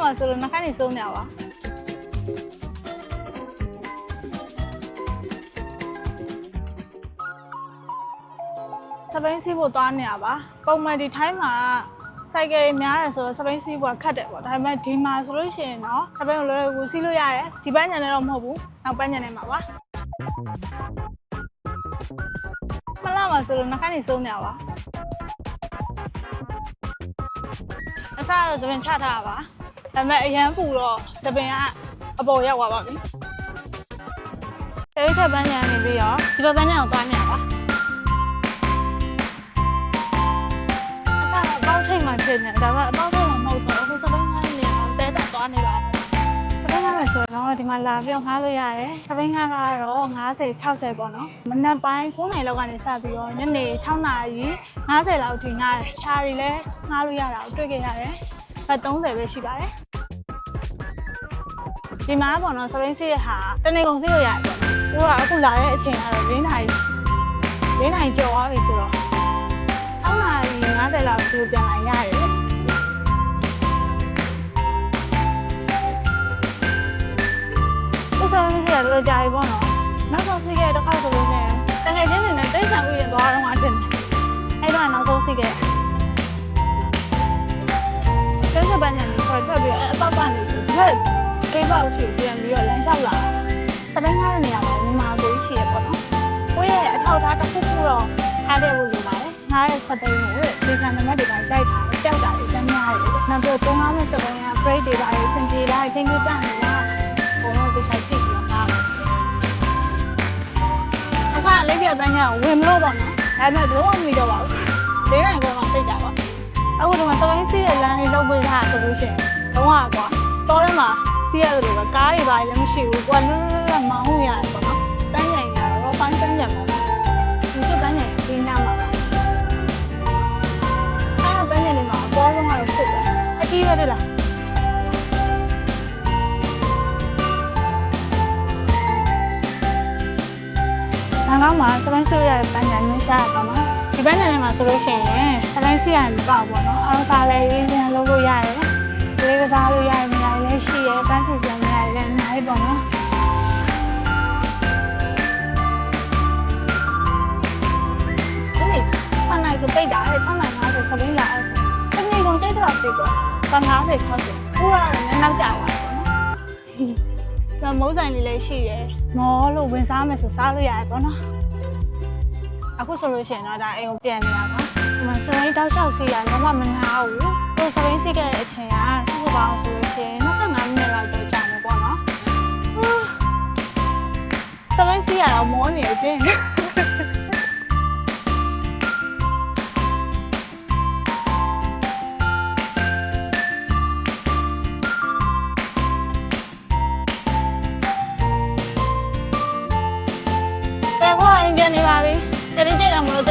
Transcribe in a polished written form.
မှာဆိုလို့နှခမ်းနေစုံနေပါစပိန်စီးဖို့သွားနေရပါပုံမှန်ဒီထိုင်းမှာစိုက်ကယ်များတယ်ဆိုတော့စပိန်စီးဖို့ခက်တယ်ပေါ့ဒါပေမဲ့ဒီမှာဆိုလို့ရှိရင်တော့စပိန်ကိုလွယ်လွယ်ကူစီးလို့ရတယ်ဒီပန်းညံနဲ့တော့မဟုတ်ဘူးနောက်ပန်းညံနဲ့မှာပါမလာမှာဆိုလို့နှခမ်းနေစုံနေပါအစားတော့စပင်ချထားတာပါဒါပေမဲ့အရန်ပူတော့စပင်ကအပေါ်ရောက်သွားပါပြီအဲဒီထက်ပန်းညံနေပြီးတော့ဒီလိုပန်းညံကိုသွားနေရပါအစားတော့ပေါက်ထိတ်မှဖြစ်နေဒါပေမဲ့အပေါက်ထိတ်မှမဟုတ်တော့အခုစပင်ကနေအောင်တဲတက်သွားနေပါစပင်ကလည်းဆိုတော့ဒီမှာလာပြီးငှားလို့ရတယ်စပင်ကတော့50 60ပေါ့နော်မနက်ပိုင်း9နာရီလောက်ကနေစပြီးတော့ညနေ6နာရီ50လောက်ထိငှားတယ်ခြားတွေလည်းငှားလို့ရတာကိုတွေ့ခဲ့ရတယ်ဘတ်30ပဲရှိပါတယ်ဒီမှာပေါ့နော်စပိန်စီးရဟာတနေ့ကုန်စီးလို့ရတယ်ပေါ့သူကအခုလာတဲ့အချိန်ကတော့4နာရီကျော်သွားပြီဆိုတော့6နာရီ50လောက်သူပြန်လာရတယ်စပိန်စီးရတော့ကြာပြီပေါ့နော်နောက်ဆုံးစီးခဲ့တစ်ခါဆိုလို့နဲ့တကယ်ချင်းနေနဲ့တိတ်ဆန်ဥယျာဉ်သွားတော့မှတင်တယ်အဲ့တော့နောက်ဆုံးစီးခဲ့ကျန်းစပန်းညံနေထွက်ပြီးတော့အပေါက်ကနေဒီပေါက်ချီပြန်ပြီးတော့လမ်းလျှောက်လာစပင်းကားတဲ့နေရာမှာဒီမှာကိုရှိရပေါ့နော်ကိုယ့်ရဲ့အထောက်အထားတစ်ခုခုတော့အားတဲ့လို့လိုပါတယ်ငားတဲ့စပိန်ကိုဒီကံနံပါတ်တွေပါကြိုက်ထားတယ်ကြောက်တာတွေတန်းများတယ်နောက်ပြီးတော့3-5မိနစ်စပိန်က break တွေပါရေးစင်ပြေတာအချင်းချင်းပြနေလားဘုံတော့ဒီဆိုင်ကြည့်ပြီးတော့ငားတယ်အခါလေးပြပန်းညံကိုဝင်မလို့ပေါ့နော်ဒါပေမဲ့ဘလုံးမမီတော့ပါဘူး၄နိုင်ကောမှသိကြပါအခုဒီမှာစပိန်စီးတဲ့လမ်းလေးလောက်ပေးထားဆိုလို့ရှိရင်တော့ကွာတောထဲမှာစီးရတယ်လို့ပဲကားတွေပါလည်းမရှိဘူးကွာလွတ်လွတ်မောင်းရတယ်ပေါ့နော်ပန်းညံရတော့ပန်းညံမှာဒီကပန်းညံရင်းနာမှာပါပန်းညံနေမှာအပေါ်ဆုံးကတော့ဖြစ်တယ်အကြီးပဲတွေ့လားငါကမှစပိန်စီးရတဲ့ပန်းညံနေရှာတော့နော်ဒီပန်းညံနေမှာဆိုလို့ရှိရင်စပိန်စီးရတယ်မပေါ့ပေါ့နော်အားစားလေးရင်းနှီးလုပ်လို့ရတယ်လေးကစားလို့ရတယ်နေရာလည်းရှိရဲပန်းဖြူပြန်နေရတယ်လည်းအများကြီးပေါ့နော်ဒီနေ့ခဏကပိတ်တာလေ6နိုင်50စပိန်လာအဲ့တနေ့ကုန်တိတ်တော့ပြည့်သွား50 60ခုကတော့လည်းနောက်ကျသွားတယ်ပေါ့နော်ကျွန်တော်မုန်းဆိုင်လေးလည်းရှိရဲမောလို့ဝင်စားမယ်ဆိုစားလို့ရတယ်ပေါ့နော်အခုဆိုလို့ရှိရင်တော့ဒါအိမ်ကိုပြန်နေရပါဒီမှာစပိန်တောက်လျှောက်စီးရတော့မနာဘူးကိုစပိန်စီးခဲ့တဲ့အချိန်ကစုစုပေါင်းဆိုလို့ရှိရင်25မိနစ်လောက်တော့ကြာမယ်ပေါ့နော်စပိန်စီးရတော့မောနေတယ်ချင်းပြန်နေပါပြီတတိကျတော့မလို့